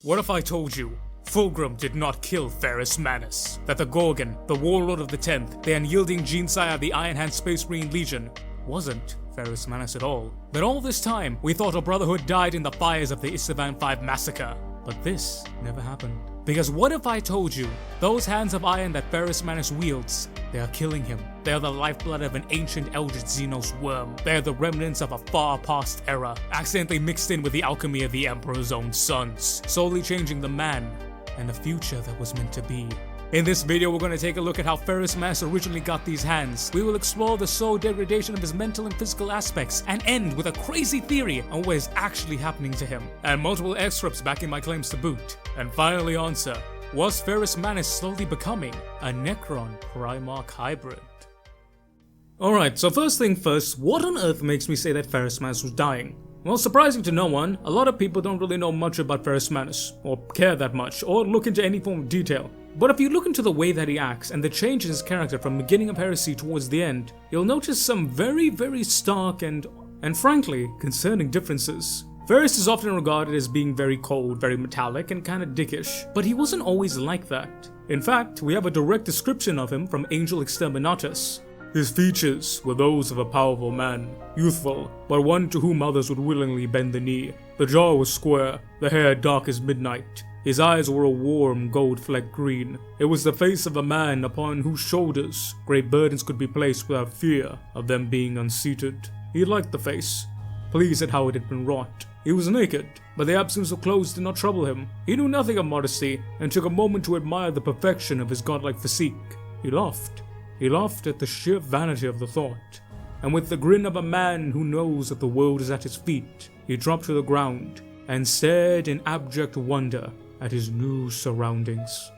What if I told you Fulgrim did not kill Ferrus Manus? That the Gorgon, the warlord of the 10th, the unyielding Gene-Sire of the Iron Hand Space Marine Legion, wasn't Ferrus Manus at all? That all this time, we thought our brotherhood died in the fires of the Isavan 5 massacre. But this never happened. Because what if I told you, those hands of iron that Ferrus Manus wields, they are killing him. They are the lifeblood of an ancient eldritch Xenos worm. They are the remnants of a far past era, accidentally mixed in with the alchemy of the Emperor's own sons, slowly changing the man and the future that was meant to be. In this video, we're going to take a look at how Ferrus Manus originally got these hands. We will explore the soul degradation of his mental and physical aspects, and end with a crazy theory on what is actually happening to him, and multiple excerpts backing my claims to boot. And finally answer, was Ferrus Manus slowly becoming a Necron Primarch hybrid? Alright, so first thing first, what on earth makes me say that Ferrus Manus was dying? Well, surprising to no one, a lot of people don't really know much about Ferrus Manus, or care that much, or look into any form of detail. But if you look into the way that he acts and the change in his character from beginning of Heresy towards the end, you'll notice some very stark and frankly, concerning differences. Ferrus is often regarded as being very cold, very metallic, and kinda dickish, but he wasn't always like that. In fact, we have a direct description of him from Angel Exterminatus. His features were those of a powerful man, youthful, but one to whom others would willingly bend the knee. The jaw was square, the hair dark as midnight. His eyes were a warm gold-flecked green. It was the face of a man upon whose shoulders great burdens could be placed without fear of them being unseated. He liked the face, pleased at how it had been wrought. He was naked, but the absence of clothes did not trouble him. He knew nothing of modesty, and took a moment to admire the perfection of his godlike physique. He laughed. He laughed at the sheer vanity of the thought, and with the grin of a man who knows that the world is at his feet, he dropped to the ground and stared in abject wonder at his new surroundings.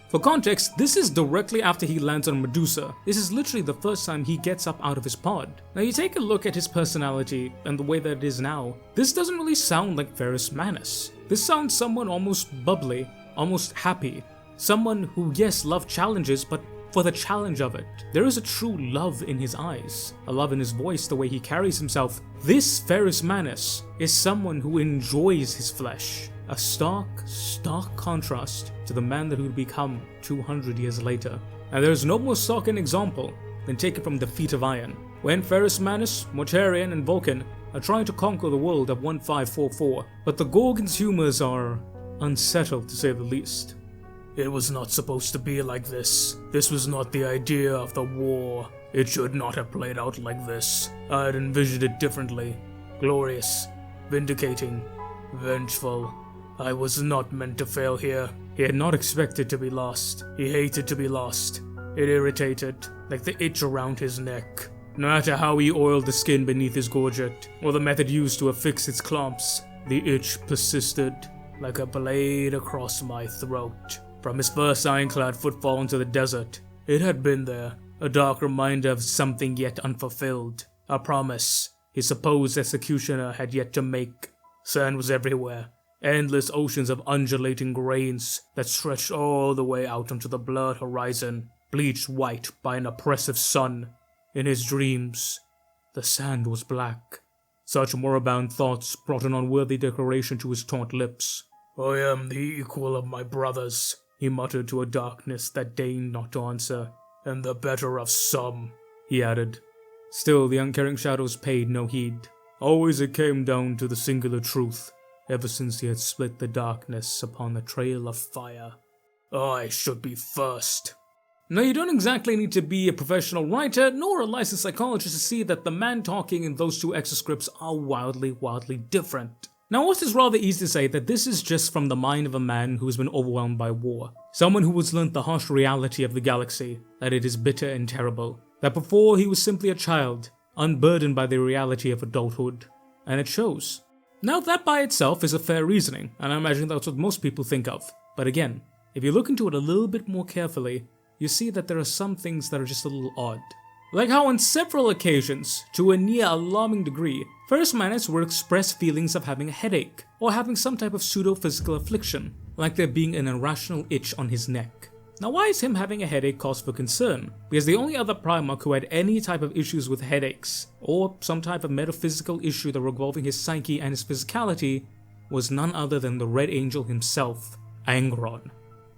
For context, this is directly after he lands on Medusa. This is literally the first time he gets up out of his pod. Now you take a look at his personality and the way that it is now, this doesn't really sound like Ferrus Manus. This sounds someone almost bubbly, almost happy. Someone who, yes, loved challenges, but for the challenge of it. There is a true love in his eyes, a love in his voice, the way he carries himself. This Ferrus Manus is someone who enjoys his flesh. A stark contrast to the man that he would become 200 years later. And there is no more stark an example than taken from the Feet of Iron, when Ferrus Manus, Mortarion, and Vulcan are trying to conquer the world of 1544, but the Gorgon's humors are unsettled to say the least. It was not supposed to be like this. This was not the idea of the war. It should not have played out like this. I had envisioned it differently. Glorious, vindicating, vengeful. I was not meant to fail here. He had not expected to be lost. He hated to be lost. It irritated, like the itch around his neck. No matter how he oiled the skin beneath his gorget, or the method used to affix its clamps, the itch persisted, like a blade across my throat. From his first ironclad footfall into the desert, it had been there, a dark reminder of something yet unfulfilled, a promise his supposed executioner had yet to make. Sand was everywhere, endless oceans of undulating grains that stretched all the way out onto the blurred horizon, bleached white by an oppressive sun. In his dreams, the sand was black. Such moribund thoughts brought an unworthy declaration to his taut lips. I am the equal of my brothers, he muttered to a darkness that deigned not to answer. And the better of some, he added. Still, the uncaring shadows paid no heed. Always it came down to the singular truth, ever since he had split the darkness upon the trail of fire. I should be first. Now, you don't exactly need to be a professional writer, nor a licensed psychologist to see that the man talking in those two exoscripts are wildly different. Now, it is rather easy to say that this is just from the mind of a man who has been overwhelmed by war. Someone who has learnt the harsh reality of the galaxy, that it is bitter and terrible. That before he was simply a child, unburdened by the reality of adulthood. And it shows. Now, that by itself is a fair reasoning, and I imagine that's what most people think of. But again, if you look into it a little bit more carefully, you see that there are some things that are just a little odd. Like how on several occasions, to a near alarming degree, Ferrus Manus would express feelings of having a headache, or having some type of pseudo-physical affliction, like there being an irrational itch on his neck. Now, why is him having a headache cause for concern? Because the only other Primarch who had any type of issues with headaches, or some type of metaphysical issue that were involving his psyche and his physicality, was none other than the Red Angel himself, Angron.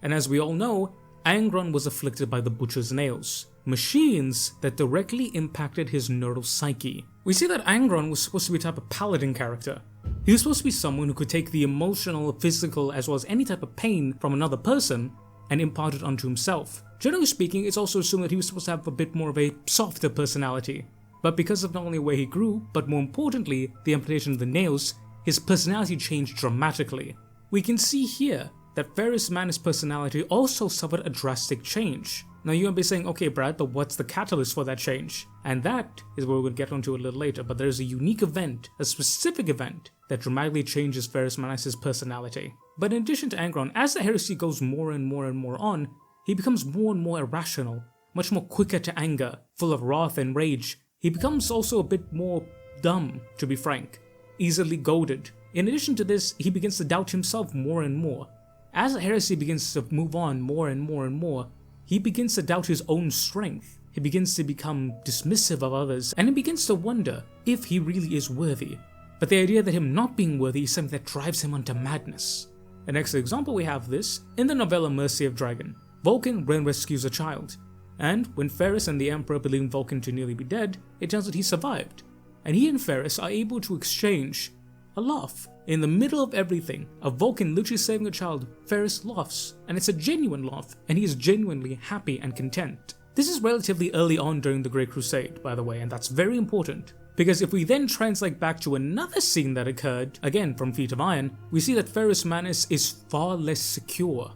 And as we all know, Angron was afflicted by the Butcher's Nails, machines that directly impacted his neural psyche. We see that Angron was supposed to be a type of paladin character. He was supposed to be someone who could take the emotional, physical, as well as any type of pain from another person and impart it onto himself. Generally speaking, it's also assumed that he was supposed to have a bit more of a softer personality. But because of not only where he grew, but more importantly, the amputation of the nails, his personality changed dramatically. We can see here that Ferrus Manus' personality also suffered a drastic change. Now you might be saying, okay Brad, but what's the catalyst for that change? And that is what we're going to get onto a little later, but there's a unique event, a specific event, that dramatically changes Ferrus Manus' personality. But in addition to Angron, as the heresy goes more and more and more on, he becomes more and more irrational, much more quicker to anger, full of wrath and rage. He becomes also a bit more dumb, to be frank, easily goaded. In addition to this, he begins to doubt himself more and more. As the heresy begins to move on more and more and more, he begins to doubt his own strength. He begins to become dismissive of others, and he begins to wonder if he really is worthy. But the idea that him not being worthy is something that drives him onto madness. An excellent example we have this in the novella Mercy of Dragon. Vulcan rescues a child, and when Ferrus and the Emperor believe Vulcan to nearly be dead, it turns out he survived, and he and Ferrus are able to exchange a laugh. In the middle of everything, of Vulcan literally saving a child, Ferrus laughs, and it's a genuine laugh, and he is genuinely happy and content. This is relatively early on during the Great Crusade, by the way, and that's very important, because if we then translate back to another scene that occurred, again from Feet of Iron, we see that Ferrus Manus is far less secure.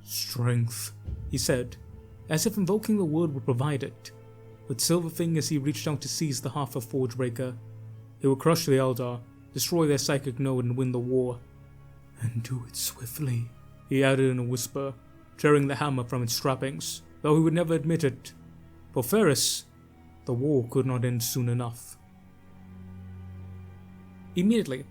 "Strength," he said, as if invoking the word would provide it. With silver fingers he reached out to seize the half of Forgebreaker. He would crush the Eldar, destroy their psychic node and win the war. "And do it swiftly," he added in a whisper, tearing the hammer from its strappings, though he would never admit it. For Ferrus, the war could not end soon enough. Immediately,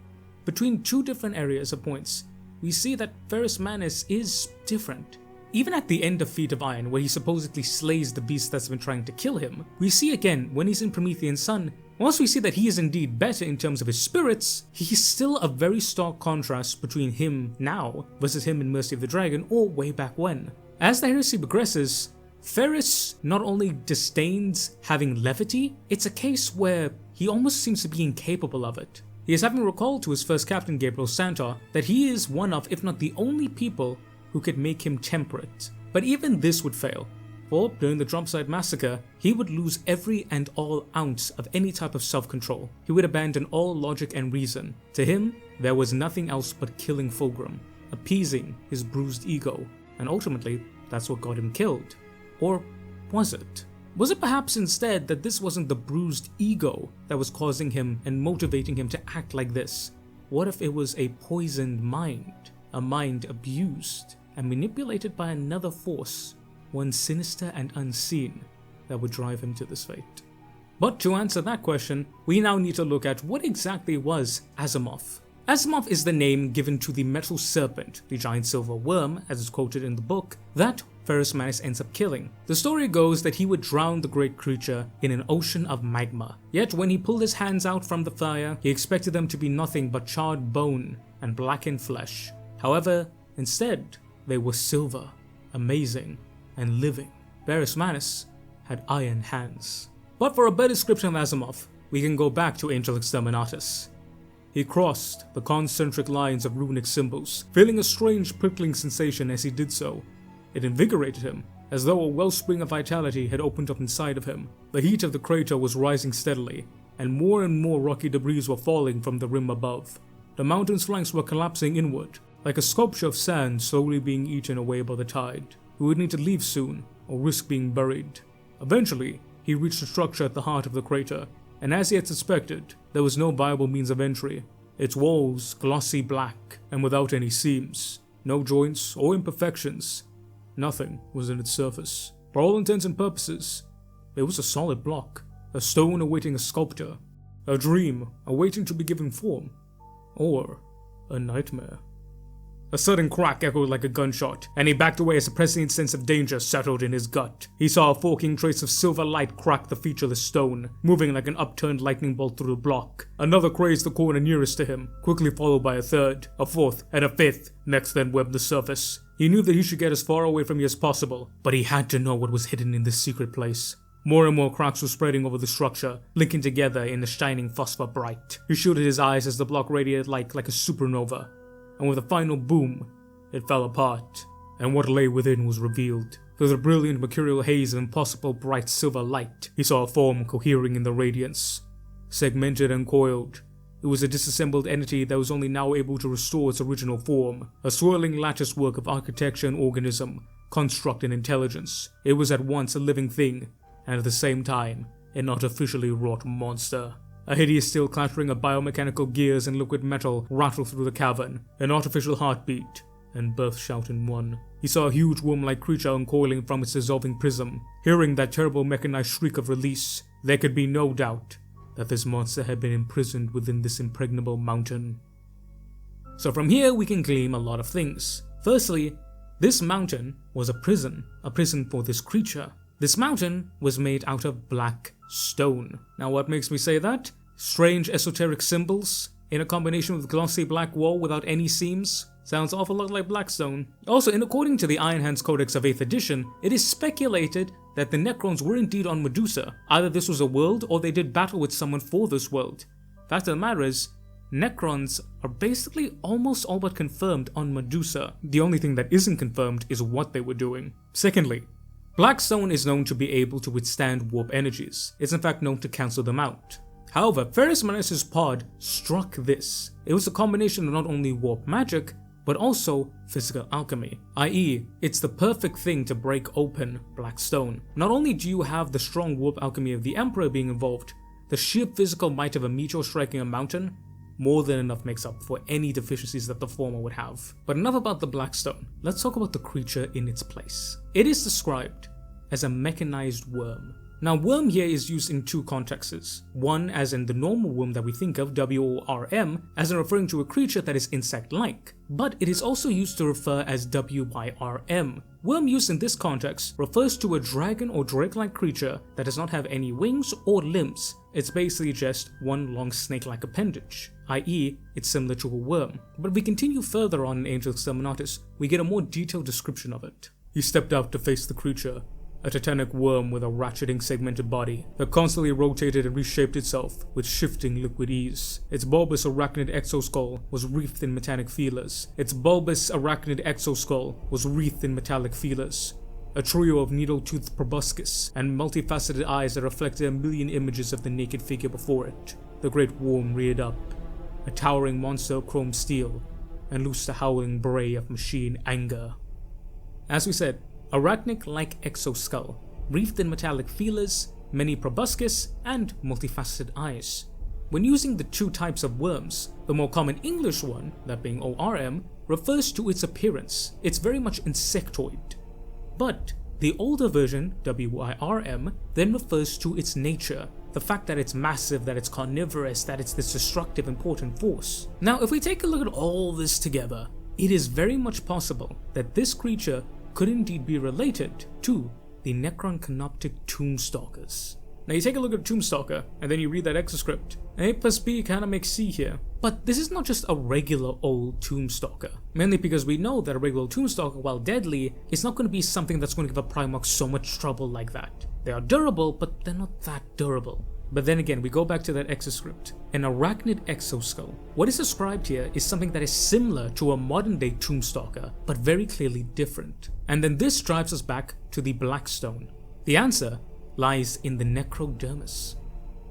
between two different areas of points, we see that Ferrus Manus is different. Even at the end of Feet of Iron, where he supposedly slays the beast that's been trying to kill him, we see again when he's in Promethean Sun, whilst we see that he is indeed better in terms of his spirits, he's still a very stark contrast between him now versus him in Mercy of the Dragon or way back when. As the heresy progresses, Ferrus not only disdains having levity, it's a case where he almost seems to be incapable of it. He is having recalled to his first captain Gabriel Santor that he is one of, if not the only people who could make him temperate. But even this would fail, for during the Dropside Massacre, he would lose every and all ounce of any type of self-control. He would abandon all logic and reason. To him, there was nothing else but killing Fulgrim, appeasing his bruised ego, and ultimately, that's what got him killed. Or was it? Was it perhaps instead that this wasn't the bruised ego that was causing him and motivating him to act like this? What if it was a poisoned mind? A mind abused and manipulated by another force, one sinister and unseen, that would drive him to this fate? But to answer that question, we now need to look at what exactly was Azimoth. Azimoth is the name given to the metal serpent, the giant silver worm, as is quoted in the book, that Ferrus Manus ends up killing. The story goes that he would drown the great creature in an ocean of magma. Yet when he pulled his hands out from the fire, he expected them to be nothing but charred bone and blackened flesh. However, instead, they were silver, amazing, and living. Ferrus Manus had iron hands. But for a better description of Azimoth, we can go back to Angel Exterminatus. He crossed the concentric lines of runic symbols, feeling a strange prickling sensation as he did so. It invigorated him, as though a wellspring of vitality had opened up inside of him. The heat of the crater was rising steadily, and more rocky debris were falling from the rim above. The mountain's flanks were collapsing inward, like a sculpture of sand slowly being eaten away by the tide. He would need to leave soon, or risk being buried. Eventually, he reached the structure at the heart of the crater, and as he had suspected, there was no viable means of entry. Its walls glossy black and without any seams, no joints or imperfections. Nothing was in its surface. For all intents and purposes, it was a solid block, a stone awaiting a sculptor, a dream awaiting to be given form, or a nightmare. A sudden crack echoed like a gunshot, and he backed away as a prescient sense of danger settled in his gut. He saw a forking trace of silver light crack the featureless stone, moving like an upturned lightning bolt through the block. Another grazed the corner nearest to him, quickly followed by a third, a fourth, and a fifth. Next then webbed the surface. He knew that he should get as far away from you as possible, but he had to know what was hidden in this secret place. More and more cracks were spreading over the structure, linking together in a shining phosphor bright. He shielded his eyes as the block radiated like a supernova, and with a final boom, it fell apart, and what lay within was revealed. Through the brilliant mercurial haze of impossible bright silver light, he saw a form cohering in the radiance. Segmented and coiled, it was a disassembled entity that was only now able to restore its original form, a swirling lattice work of architecture and organism, construct and intelligence. It was at once a living thing, and at the same time, an artificially wrought monster. A hideous steel clattering of biomechanical gears and liquid metal rattled through the cavern, an artificial heartbeat, and birth shout in one. He saw a huge worm-like creature uncoiling from its dissolving prism. Hearing that terrible mechanized shriek of release, there could be no doubt that this monster had been imprisoned within this impregnable mountain. So from here we can glean a lot of things. Firstly, this mountain was a prison for this creature. This mountain was made out of black stone. Now what makes me say that? Strange esoteric symbols in a combination with glossy black wall without any seams. Sounds awful lot like Blackstone. Also, according to the Iron Hands Codex of 8th edition, it is speculated that the Necrons were indeed on Medusa. Either this was a world or they did battle with someone for this world. Fact of the matter is, Necrons are basically almost all but confirmed on Medusa. The only thing that isn't confirmed is what they were doing. Secondly, Blackstone is known to be able to withstand warp energies. It's in fact known to cancel them out. However, Ferrus Manus' pod struck this. It was a combination of not only warp magic, but also physical alchemy, i.e., it's the perfect thing to break open Blackstone. Not only do you have the strong warp alchemy of the Emperor being involved, the sheer physical might of a meteor striking a mountain more than enough makes up for any deficiencies that the former would have. But enough about the Blackstone, let's talk about the creature in its place. It is described as a mechanized worm. Now, worm here is used in two contexts. One as in the normal worm that we think of, W-O-R-M, as in referring to a creature that is insect-like, but it is also used to refer as W-Y-R-M. Worm used in this context refers to a dragon or drake-like creature that does not have any wings or limbs. It's basically just one long snake-like appendage, i.e., it's similar to a worm. But if we continue further on in Angel Exterminatus, we get a more detailed description of it. He stepped out to face the creature. A titanic worm with a ratcheting segmented body that constantly rotated and reshaped itself with shifting liquid ease. Its bulbous arachnid exoskull was wreathed in metallic feelers. A trio of needle-toothed proboscis and multifaceted eyes that reflected a million images of the naked figure before it. The great worm reared up, a towering monster of chrome steel, and loosed a howling bray of machine anger. As we said, arachnic-like exoskull, wreathed in metallic feelers, many proboscis, and multifaceted eyes. When using the two types of worms, the more common English one, that being ORM, refers to its appearance. It's very much insectoid. But the older version, WIRM, then refers to its nature, the fact that it's massive, that it's carnivorous, that it's this destructive important force. Now, if we take a look at all this together, it is very much possible that this creature could indeed be related to the Necron Canoptic Tombstalkers. Now you take a look at Tombstalker, and then you read that exoscript, and A plus B kinda makes C here. But this is not just a regular old Tombstalker, mainly because we know that a regular Tombstalker, while deadly, is not going to be something that's going to give a Primarch so much trouble like that. They are durable, but they're not that durable. But then again, we go back to that exoscript. An arachnid exoskull. What is described here is something that is similar to a modern day Tombstalker, but very clearly different. And then this drives us back to the Blackstone. The answer lies in the necrodermis.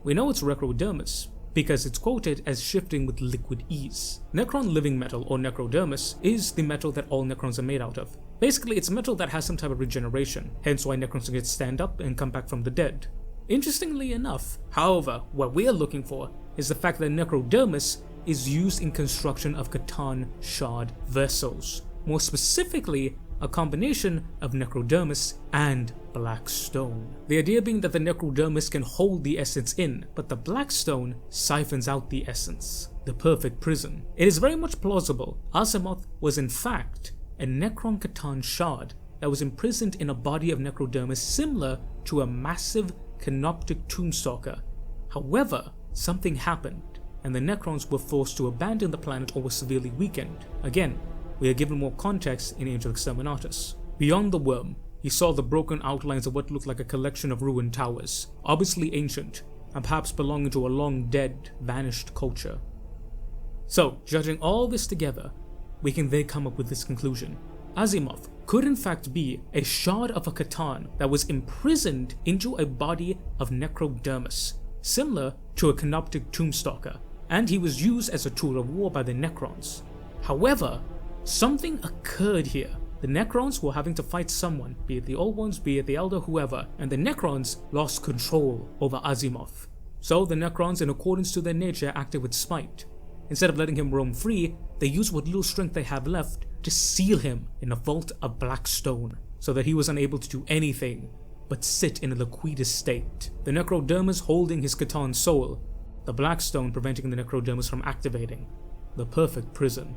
We know it's recrodermis because it's quoted as shifting with liquid ease. Necron living metal, or necrodermis, is the metal that all Necrons are made out of. Basically, it's metal that has some type of regeneration, hence why Necrons can stand up and come back from the dead. Interestingly enough, however, what we are looking for is the fact that necrodermis is used in construction of Catan shard vessels. More specifically, a combination of necrodermis and black stone. The idea being that the necrodermis can hold the essence in, but the black stone siphons out the essence. The perfect prison. It is very much plausible Azimoth was in fact a Necron Catan shard that was imprisoned in a body of necrodermis similar to a massive canoptic tombstalker. However, something happened, and the Necrons were forced to abandon the planet or were severely weakened. Again, we are given more context in Angel Exterminatus. Beyond the worm, he saw the broken outlines of what looked like a collection of ruined towers, obviously ancient, and perhaps belonging to a long-dead, vanished culture. So, judging all this together, we can then come up with this conclusion. Azimoth could in fact be a shard of a Catan that was imprisoned into a body of necrodermis, similar to a canoptic tombstalker, and he was used as a tool of war by the Necrons. However, something occurred here. The Necrons were having to fight someone, be it the Old Ones, be it the Elder, whoever, and the Necrons lost control over Azimoth. So the Necrons, in accordance to their nature, acted with spite. Instead of letting him roam free, they used what little strength they have left to seal him in a vault of black stone, so that he was unable to do anything but sit in a liquidus state. The necrodermis holding his Catan soul, the black stone preventing the necrodermis from activating. The perfect prison.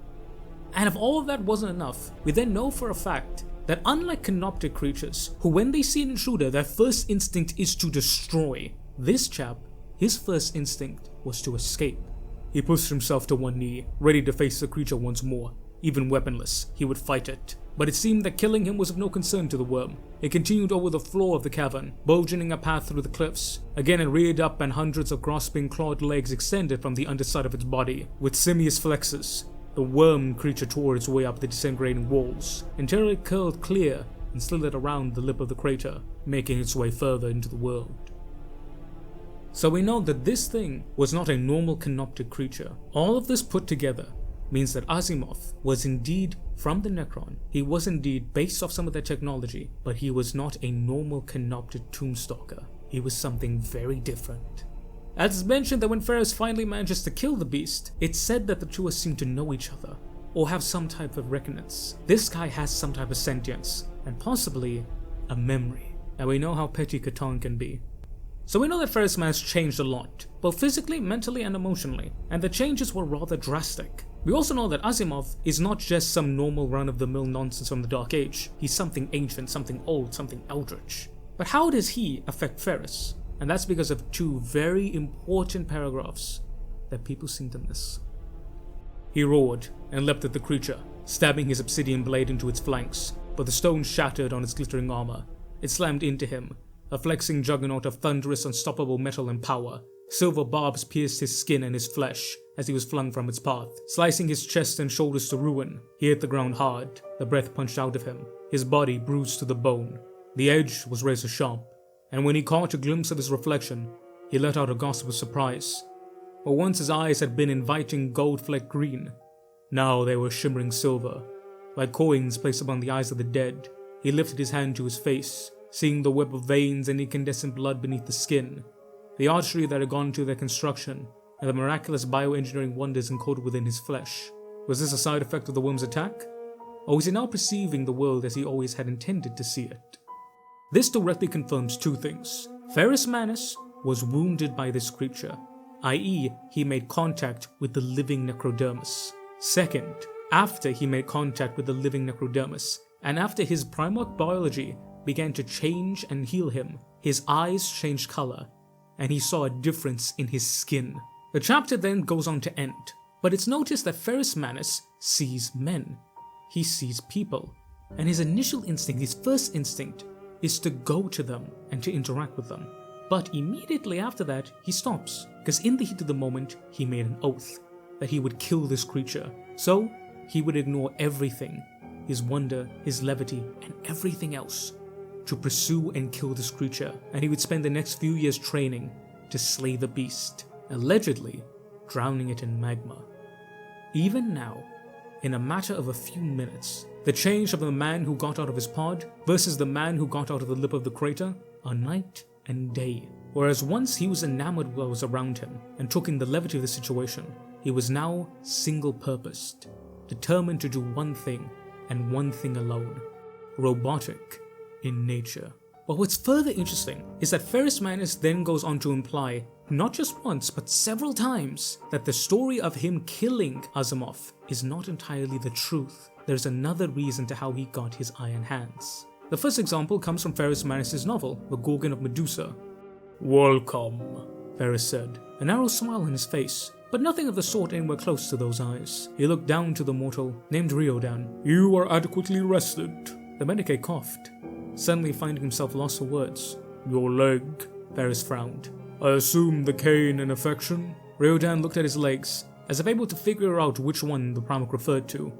And if all of that wasn't enough, we then know for a fact that unlike canoptic creatures, who when they see an intruder, their first instinct is to destroy, this chap, his first instinct was to escape. He pushed himself to one knee, ready to face the creature once more. Even weaponless, he would fight it. But it seemed that killing him was of no concern to the worm. It continued over the floor of the cavern, bulging a path through the cliffs. Again it reared up and hundreds of grasping clawed legs extended from the underside of its body. With simious flexes, the worm creature tore its way up the disintegrating walls, until it curled clear and slithered around the lip of the crater, making its way further into the world. So we know that this thing was not a normal canoptic creature. All of this put together means that Azimoth was indeed from the Necron. He was indeed based off some of their technology, but he was not a normal canoptic tombstalker. He was something very different. As is mentioned that when Ferrus finally manages to kill the beast, it's said that the two seem to know each other, or have some type of resonance. This guy has some type of sentience, and possibly a memory. And we know how petty Catan can be. So we know that Ferrus Manus changed a lot, both physically, mentally, and emotionally, and the changes were rather drastic. We also know that Azimoth is not just some normal run-of-the-mill nonsense from the Dark Age. He's something ancient, something old, something eldritch. But how does he affect Ferrus? And that's because of two very important paragraphs that people seem to miss. He roared and leapt at the creature, stabbing his obsidian blade into its flanks, but the stone shattered on its glittering armor. It slammed into him, a flexing juggernaut of thunderous, unstoppable metal and power. Silver barbs pierced his skin and his flesh as he was flung from its path, slicing his chest and shoulders to ruin. He hit the ground hard, the breath punched out of him, his body bruised to the bone. The edge was razor sharp, and when he caught a glimpse of his reflection, he let out a gasp of surprise. For once his eyes had been inviting gold-flecked green, now they were shimmering silver, like coins placed upon the eyes of the dead. He lifted his hand to his face, seeing the web of veins and incandescent blood beneath the skin, the artery that had gone into their construction, and the miraculous bioengineering wonders encoded within his flesh. Was this a side effect of the worm's attack? Or was he now perceiving the world as he always had intended to see it? This directly confirms two things. Ferrus Manus was wounded by this creature, i.e. he made contact with the living necrodermis. Second, after he made contact with the living necrodermis, and after his Primarch biology began to change and heal him, his eyes changed color, and he saw a difference in his skin. The chapter then goes on to end, but it's noticed that Ferrus Manus sees men. He sees people, and his initial instinct, his first instinct, is to go to them and to interact with them. But immediately after that, he stops, because in the heat of the moment, he made an oath that he would kill this creature. So, he would ignore everything, his wonder, his levity, and everything else, to pursue and kill this creature, and he would spend the next few years training to slay the beast, allegedly drowning it in magma. Even now, in a matter of a few minutes, the change of the man who got out of his pod versus the man who got out of the lip of the crater are night and day. Whereas once he was enamored with what was around him and took in the levity of the situation, he was now single-purposed, determined to do one thing and one thing alone: robotic in nature. But what's further interesting is that Ferrus Manus then goes on to imply, not just once but several times, that the story of him killing Azimoth is not entirely the truth. There's another reason to how he got his iron hands. The first example comes from Ferrus Manus' novel, The Gorgon of Medusa. "Welcome," Ferrus said, a narrow smile on his face, but nothing of the sort anywhere close to those eyes. He looked down to the mortal named Riodan. "You are adequately rested." The Medicae coughed, suddenly finding himself lost for words. "Your leg," Ferrus frowned. "I assume the cane and affection?" Riodan looked at his legs, as if able to figure out which one the Primarch referred to.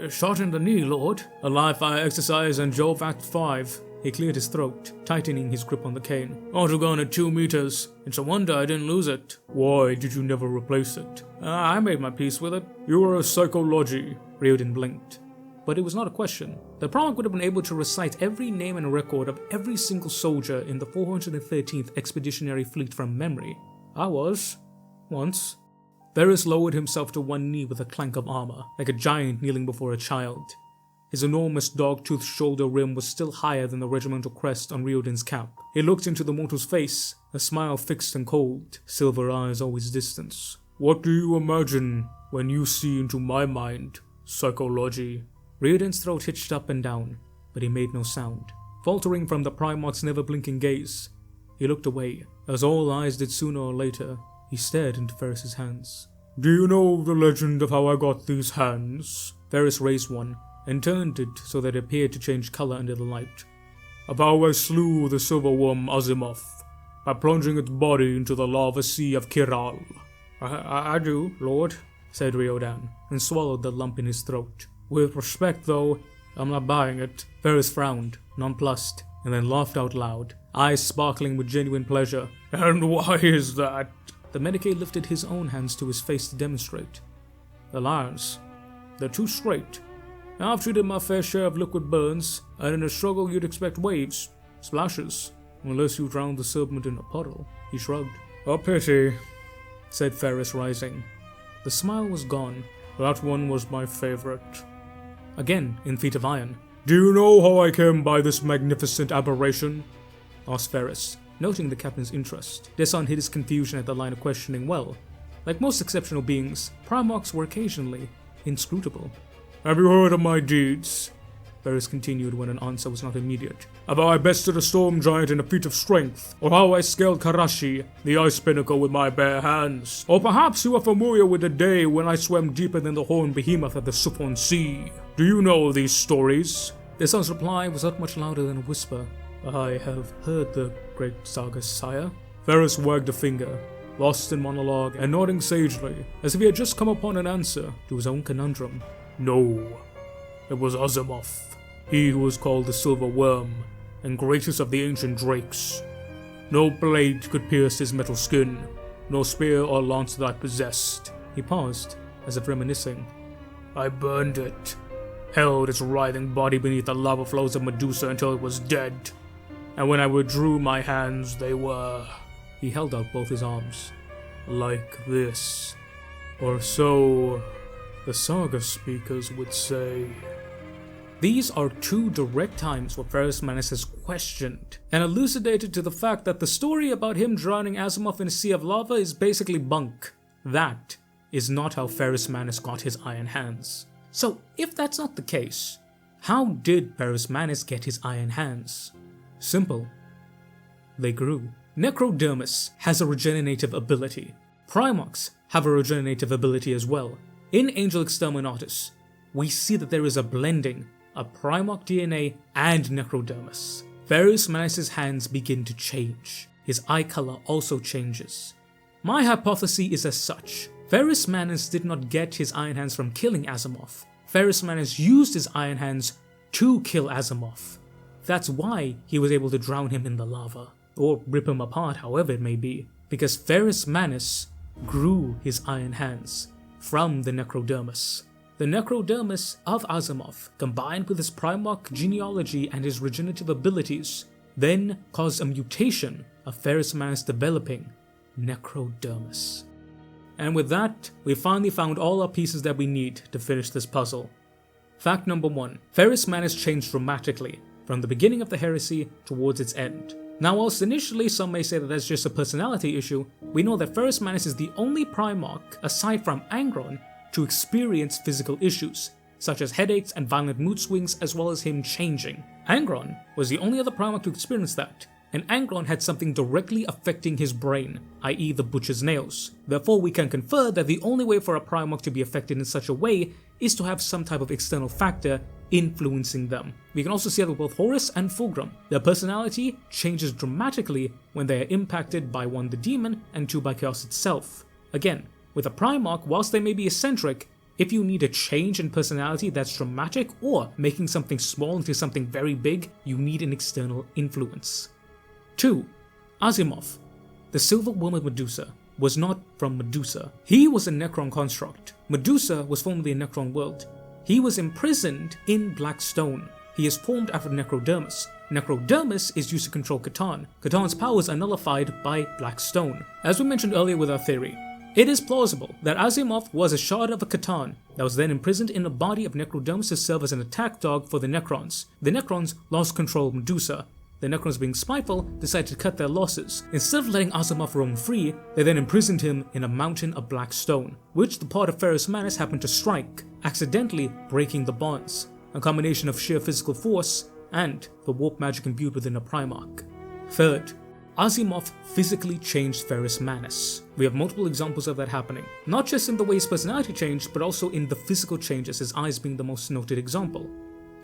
"Shot in the knee, Lord. A live-fire exercise and Jove Act 5. He cleared his throat, tightening his grip on the cane. "Ought to gone at 2 meters. It's a wonder I didn't lose it." "Why did you never replace it?" "I made my peace with it." "You are a psychology." Riodan blinked. But it was not a question. The Primarch would have been able to recite every name and record of every single soldier in the 413th Expeditionary Fleet from memory. "I was. Once." Ferrus lowered himself to one knee with a clank of armor, like a giant kneeling before a child. His enormous dog-toothed shoulder rim was still higher than the regimental crest on Riodan's cap. He looked into the mortal's face, a smile fixed and cold, silver eyes always distant. "What do you imagine when you see into my mind, psychology?" Riodan's throat hitched up and down, but he made no sound. Faltering from the Primarch's never-blinking gaze, he looked away. As all eyes did sooner or later, he stared into Ferrus's hands. "Do you know the legend of how I got these hands?" Ferrus raised one, and turned it so that it appeared to change color under the light. "Of how I slew the silver worm Azimoth, by plunging its body into the lava sea of Kiral." I do, Lord," said Riodan, and swallowed the lump in his throat. "With respect, though, I'm not buying it." Ferrus frowned, nonplussed, and then laughed out loud, eyes sparkling with genuine pleasure. "And why is that?" The Medicae lifted his own hands to his face to demonstrate. "The lines, they're too straight. I've treated my fair share of liquid burns, and in a struggle you'd expect waves, splashes, unless you drowned the serpent in a puddle." He shrugged. "A pity," said Ferrus, rising. The smile was gone. "That one was my favorite." Again, in feet of iron. "Do you know how I came by this magnificent aberration?" asked Ferrus, noting the captain's interest. Desan hid his confusion at the line of questioning well. Like most exceptional beings, Primarchs were occasionally inscrutable. "Have you heard of my deeds?" Ferrus continued when an answer was not immediate. "Of how I bested a storm giant in a feat of strength, or how I scaled Karashi, the ice pinnacle, with my bare hands. Or perhaps you are familiar with the day when I swam deeper than the horned behemoth of the Siphon Sea. Do you know these stories?" Desan's reply was not much louder than a whisper. "I have heard the great sagas, sire." Ferrus wagged a finger, lost in monologue and nodding sagely, as if he had just come upon an answer to his own conundrum. "No, it was Azimoth, he who was called the Silver Worm, and greatest of the ancient drakes. No blade could pierce his metal skin, no spear or lance that I possessed." He paused, as if reminiscing. "I burned it, held its writhing body beneath the lava flows of Medusa until it was dead, and when I withdrew my hands, they were..." He held out both his arms. "Like this. Or so the saga speakers would say." These are two direct times where Ferrus Manus has questioned and elucidated to the fact that the story about him drowning Azimoth in a sea of lava is basically bunk. That is not how Ferrus Manus got his iron hands. So, if that's not the case, how did Ferrus Manus get his iron hands? Simple. They grew. Necrodermis has a regenerative ability. Primarchs have a regenerative ability as well. In Angel Exterminatus, we see that there is a blending of Primarch DNA and Necrodermis. Ferrus Manus' hands begin to change. His eye color also changes. My hypothesis is as such. Ferrus Manus did not get his iron hands from killing Azimoth. Ferrus Manus used his iron hands to kill Azimoth. That's why he was able to drown him in the lava, or rip him apart, however it may be, because Ferrus Manus grew his iron hands from the Necrodermis. The Necrodermis of Azimoth, combined with his Primarch genealogy and his regenerative abilities, then caused a mutation of Ferrus Manus developing Necrodermis. And with that, we finally found all our pieces that we need to finish this puzzle. Fact number 1. Ferrus Manus changed dramatically from the beginning of the heresy towards its end. Now, whilst initially some may say that that's just a personality issue, we know that Ferrus Manus is the only Primarch, aside from Angron, to experience physical issues, such as headaches and violent mood swings, as well as him changing. Angron was the only other Primarch to experience that, and Angron had something directly affecting his brain, i.e. the Butcher's Nails. Therefore, we can confer that the only way for a Primarch to be affected in such a way is to have some type of external factor influencing them. We can also see that with both Horus and Fulgrim. Their personality changes dramatically when they are impacted by 1, the demon, and 2, by chaos itself. Again, with a Primarch, whilst they may be eccentric, if you need a change in personality that's dramatic or making something small into something very big, you need an external influence. 2. Azimoth, the Silver Worm Medusa, was not from Medusa. He was a Necron construct. Medusa was formerly a Necron world. He was imprisoned in Black Stone. He is formed out of Necrodermis. Necrodermis is used to control Catan. Catan's powers are nullified by Black Stone. As we mentioned earlier with our theory, it is plausible that Azimoth was a shard of a Catan that was then imprisoned in the body of Necrodermis to serve as an attack dog for the Necrons. The Necrons lost control of Medusa. The Necrons, being spiteful, decided to cut their losses. Instead of letting Azimoth roam free, they then imprisoned him in a mountain of black stone, which the part of Ferrus Manus happened to strike, accidentally breaking the bonds, a combination of sheer physical force and the warp magic imbued within a Primarch. Third, Azimoth physically changed Ferrus Manus. We have multiple examples of that happening, not just in the way his personality changed, but also in the physical changes, his eyes being the most noted example.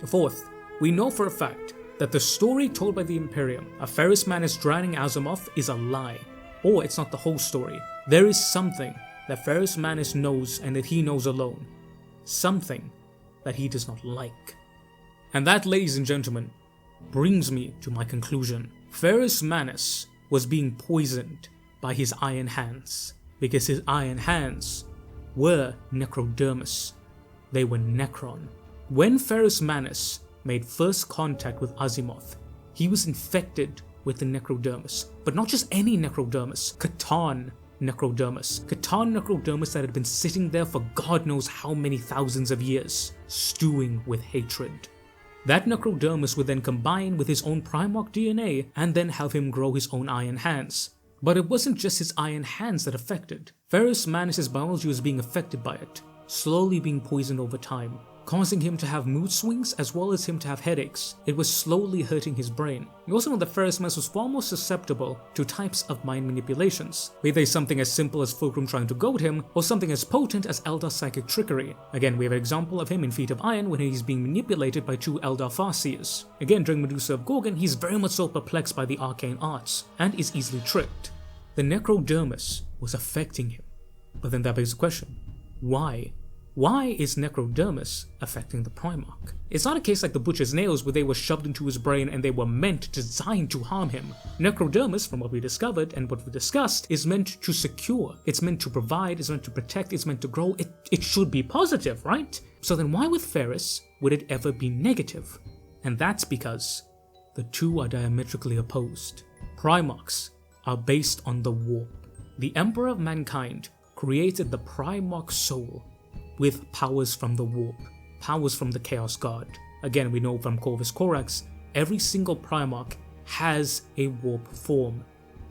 Fourth, we know for a fact that the story told by the Imperium of Ferrus Manus drowning Azimoth is a lie, or it's not the whole story. There is something that Ferrus Manus knows and that he knows alone. Something that he does not like. And that, ladies and gentlemen, brings me to my conclusion. Ferrus Manus was being poisoned by his iron hands, because his iron hands were Necrodermis. They were Necron. When Ferrus Manus made first contact with Azimoth, he was infected with the Necrodermis, but not just any Necrodermis, Catan Necrodermis. Catan Necrodermis that had been sitting there for God knows how many thousands of years, stewing with hatred. That Necrodermis would then combine with his own Primarch DNA and then have him grow his own iron hands. But it wasn't just his iron hands that affected. Ferrus Manus' biology was being affected by it, slowly being poisoned over time, causing him to have mood swings as well as him to have headaches. It was slowly hurting his brain. We also know that Ferrus Manus was far more susceptible to types of mind manipulations, be they something as simple as Fulgrim trying to goad him, or something as potent as Eldar psychic trickery. Again, we have an example of him in Feet of Iron when he's being manipulated by 2 Eldar Farseers. Again, during Medusa of Gorgon, he's very much so perplexed by the arcane arts, and is easily tricked. The Necrodermis was affecting him. But then that begs the question, why? Why is Necrodermis affecting the Primarch? It's not a case like the Butcher's Nails where they were shoved into his brain and they were designed to harm him. Necrodermis, from what we discovered and what we discussed, is meant to secure, it's meant to provide, it's meant to protect, it's meant to grow, it should be positive, right? So then why with Ferrus would it ever be negative? And that's because the two are diametrically opposed. Primarchs are based on the warp. The Emperor of Mankind created the Primarch soul with powers from the warp, powers from the Chaos God. Again, we know from Corvus Corax, every single Primarch has a warp form,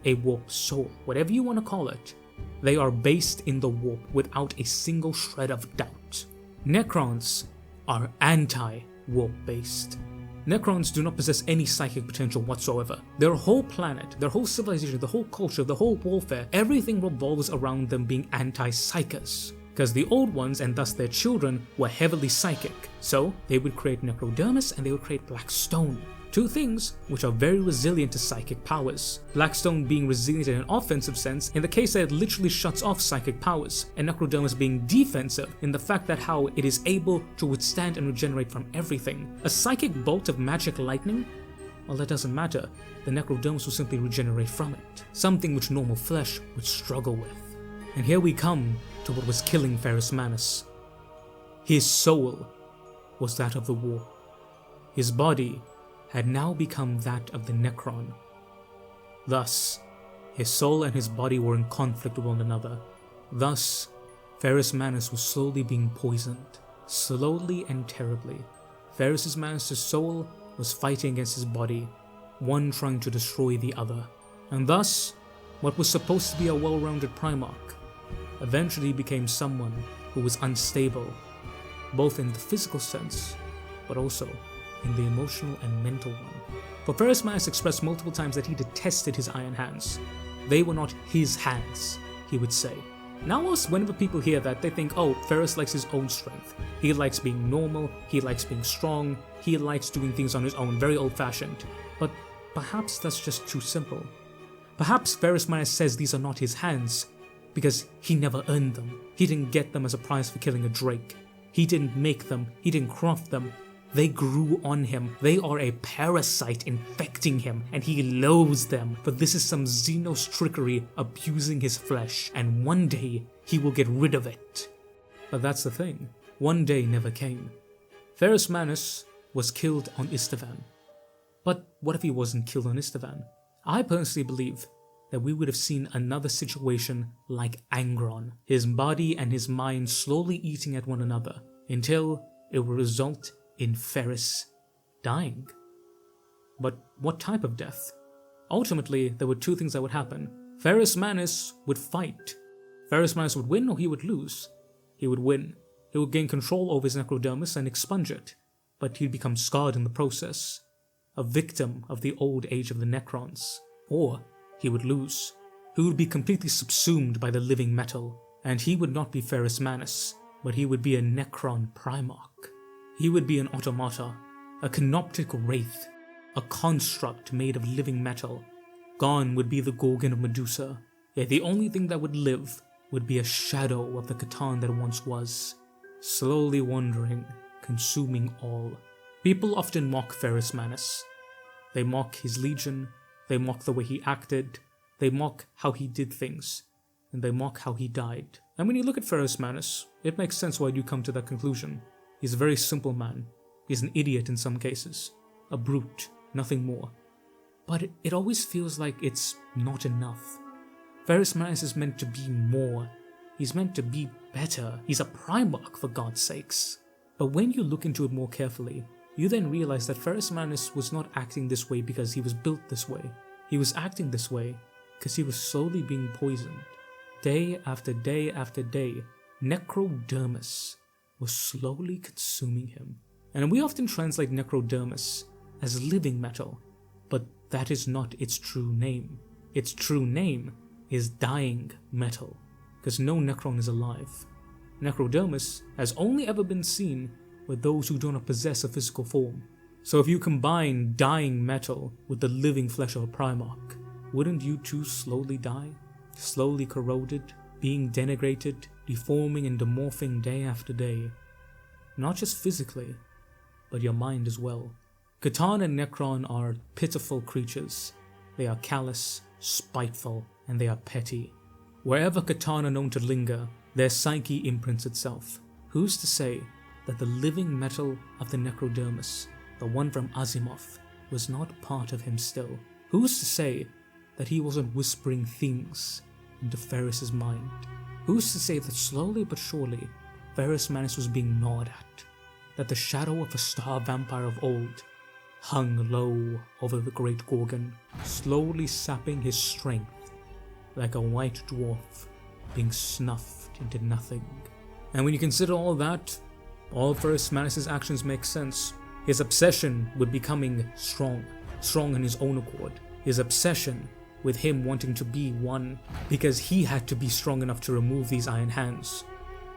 a warp soul, whatever you want to call it. They are based in the warp without a single shred of doubt. Necrons are anti-warp based. Necrons do not possess any psychic potential whatsoever. Their whole planet, their whole civilization, the whole culture, the whole warfare, everything revolves around them being anti-psychers. Because the old ones, and thus their children, were heavily psychic. So they would create Necrodermis and they would create Black Stone. Two things which are very resilient to psychic powers. Black Stone being resilient in an offensive sense in the case that it literally shuts off psychic powers, and Necrodermis being defensive in the fact that how it is able to withstand and regenerate from everything. A psychic bolt of magic lightning? Well, that doesn't matter. The Necrodermis will simply regenerate from it. Something which normal flesh would struggle with. And here we come to what was killing Ferrus Manus. His soul was that of the warp. His body had now become that of the Necron. Thus, his soul and his body were in conflict with one another. Thus, Ferrus Manus was slowly being poisoned. Slowly and terribly, Ferrus Manus' soul was fighting against his body, one trying to destroy the other. And thus, what was supposed to be a well-rounded Primarch eventually became someone who was unstable, both in the physical sense, but also in the emotional and mental one. For Ferrus Manus expressed multiple times that he detested his iron hands. They were not his hands, he would say. Now, whenever people hear that, they think, oh, Ferrus likes his own strength. He likes being normal, he likes being strong, he likes doing things on his own, very old-fashioned. But perhaps that's just too simple. Perhaps Ferrus Manus says these are not his hands because he never earned them. He didn't get them as a prize for killing a drake. He didn't make them, he didn't craft them. They grew on him. They are a parasite infecting him, and he loathes them. But this is some Xenos trickery abusing his flesh, and one day he will get rid of it. But that's the thing. One day never came. Ferrus Manus was killed on Istavan. But what if he wasn't killed on Istavan? I personally believe that we would have seen another situation like Angron, his body and his mind slowly eating at one another, until it would result in Ferrus dying. But what type of death? Ultimately, there were two things that would happen. Ferrus Manus would fight. Ferrus Manus would win or he would lose. He would win. He would gain control over his necrodermis and expunge it, but he'd become scarred in the process, a victim of the old age of the Necrons. Or he would lose. He would be completely subsumed by the living metal, and he would not be Ferrus Manus, but he would be a Necron Primarch. He would be an automata, a canoptic wraith, a construct made of living metal. Gone would be the Gorgon of Medusa, yet the only thing that would live would be a shadow of the Catan that once was, slowly wandering, consuming all. People often mock Ferrus Manus. They mock his legion, they mock the way he acted, they mock how he did things, and they mock how he died. And when you look at Ferrus Manus, it makes sense why you come to that conclusion. He's a very simple man. He's an idiot in some cases. A brute, nothing more. But it always feels like it's not enough. Ferrus Manus is meant to be more. He's meant to be better. He's a Primarch, for God's sakes. But when you look into it more carefully, you then realize that Ferrus Manus was not acting this way because he was built this way. He was acting this way because he was slowly being poisoned. Day after day after day, necrodermis was slowly consuming him. And we often translate necrodermis as living metal, but that is not its true name. Its true name is dying metal, because no Necron is alive. Necrodermis has only ever been seen with those who do not possess a physical form. So if you combine dying metal with the living flesh of a Primarch, wouldn't you too slowly die? Slowly corroded, being denigrated, deforming and demorphing day after day. Not just physically, but your mind as well. Catan and Necron are pitiful creatures. They are callous, spiteful, and they are petty. Wherever Catan are known to linger, their psyche imprints itself. Who's to say that the living metal of the necrodermis, the one from Azimoth, was not part of him still? Who's to say that he wasn't whispering things into Ferrus's mind? Who's to say that slowly but surely Ferrus Manus was being gnawed at, that the shadow of a star vampire of old hung low over the great Gorgon, slowly sapping his strength like a white dwarf being snuffed into nothing? And when you consider all that, all Ferrus Manus' actions make sense. His obsession with becoming strong in his own accord. His obsession with him wanting to be one because he had to be strong enough to remove these iron hands.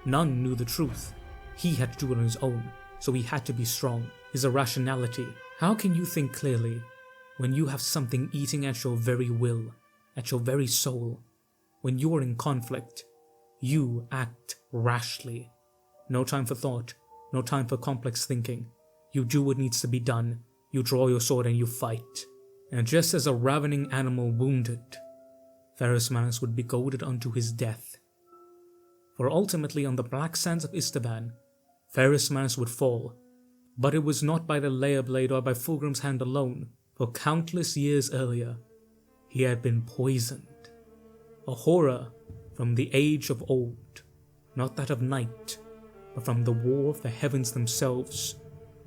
None knew the truth. He had to do it on his own, so he had to be strong. His irrationality. How can you think clearly when you have something eating at your very will, at your very soul? When you are in conflict, you act rashly. No time for thought, no time for complex thinking. You do what needs to be done. You draw your sword and you fight. And just as a ravening animal wounded, Ferrus Manus would be goaded unto his death. For ultimately on the black sands of Istavan, Ferrus Manus would fall. But it was not by the layer blade or by Fulgrim's hand alone, for countless years earlier, he had been poisoned. A horror from the age of old, not that of night, but from the war of the heavens themselves,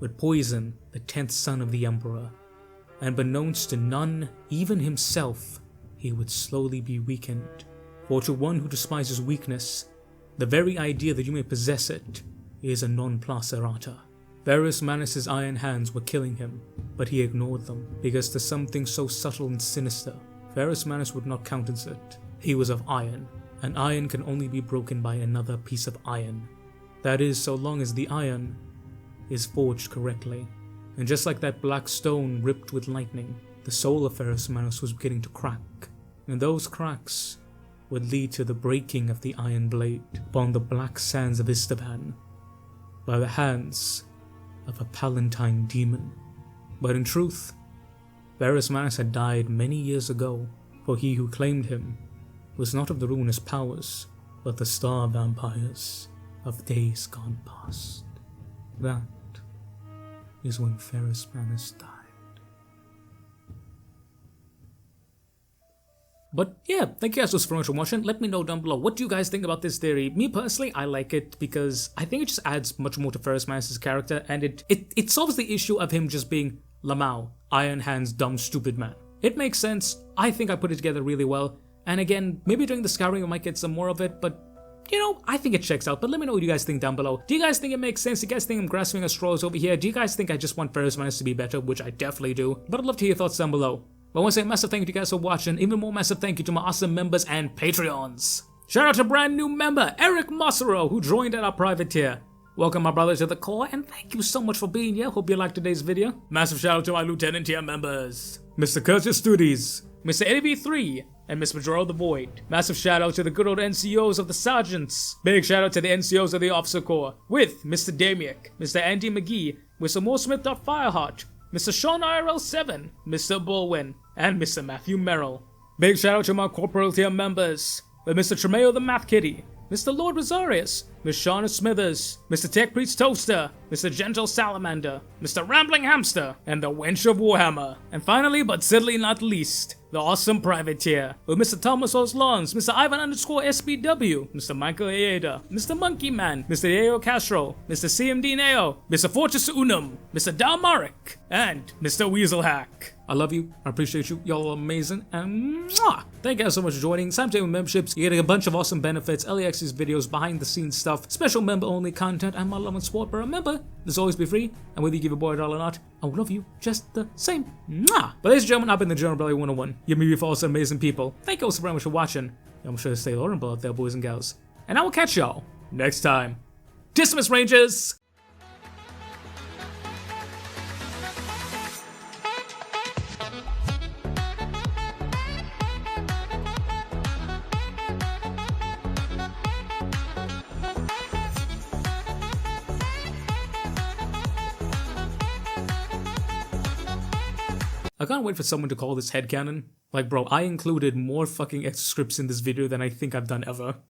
would poison the 10th son of the Emperor. And beknownst to none, even himself, he would slowly be weakened. For to one who despises weakness, the very idea that you may possess it is a non plus errata. Ferrus Manus' iron hands were killing him, but he ignored them, because to something so subtle and sinister, Ferrus Manus would not countenance it. He was of iron, and iron can only be broken by another piece of iron. That is, so long as the iron is forged correctly. And just like that black stone ripped with lightning, the soul of Ferrus Manus was beginning to crack, and those cracks would lead to the breaking of the iron blade upon the black sands of Istavan by the hands of a Palatine demon. But in truth, Ferrus Manus had died many years ago, for he who claimed him was not of the ruinous powers, but the star vampires of days gone past. That is when Ferrus Manus died. But yeah, thank you guys so much for watching. Let me know down below, what do you guys think about this theory? Me personally, I like it because I think it just adds much more to Ferrus Manus' character, and it solves the issue of him just being Lamau, Iron Hands, dumb, stupid man. It makes sense. I think I put it together really well. And again, maybe during the scouring I might get some more of it, but you know, I think it checks out. But let me know what you guys think down below. Do you guys think it makes sense? Do you guys think I'm grasping at straws over here? Do you guys think I just want Ferrus Manus to be better? Which I definitely do. But I'd love to hear your thoughts down below. But I want to say a massive thank you to you guys for watching. Even more massive thank you to my awesome members and Patreons. Shout out to brand new member, Eric Massaro, who joined at our private tier. Welcome my brother to the core, and thank you so much for being here. Hope you liked today's video. Massive shout out to my lieutenant tier members, Mr. Curtis Studies, Mr. Eddie V3, and Miss Majora the Void. Massive shout out to the good old NCOs of the Sergeants. Big shout out to the NCOs of the Officer Corps, with Mr. Damiak, Mr. Andy McGee, Mr. Mooresmith.Fireheart, Mr. Sean IRL7, Mr. Bullwin, and Mr. Matthew Merrill. Big shout out to my corporal tier members, with Mr. Tremeo the Math Kitty, Mr. Lord Rosarius, Miss Shauna Smithers, Mr. Tech Priest Toaster, Mr. Gentle Salamander, Mr. Rambling Hamster, and the Wench of Warhammer. And finally, but certainly not least, the awesome private tier, with Mr. Thomas Oslons, Mr. Ivan_SBW, Mr. Michael Aeda, Mr. Monkey Man, Mr. Diego Castro, Mr. CMD Neo, Mr. Fortress Unum, Mr. Dalmaric, and Mr. Weaselhack. I love you, I appreciate you, y'all are amazing, and mwah! Thank you guys so much for joining. Simultaneous memberships, you're getting a bunch of awesome benefits, early access videos, behind the scenes stuff, special member only content, and my love and support. But remember, this will always be free, and whether you give a boy $1 or not, I will love you just the same. Mwah! But ladies and gentlemen, I've been the General Belly 101. You're me for awesome, amazing people. Thank you all so very much for watching. I'm sure to stay honorable out there, boys and gals. And I will catch y'all next time. Dismiss, Rangers! I can't wait for someone to call this headcanon. Like, bro, I included more fucking extra scripts in this video than I think I've done ever.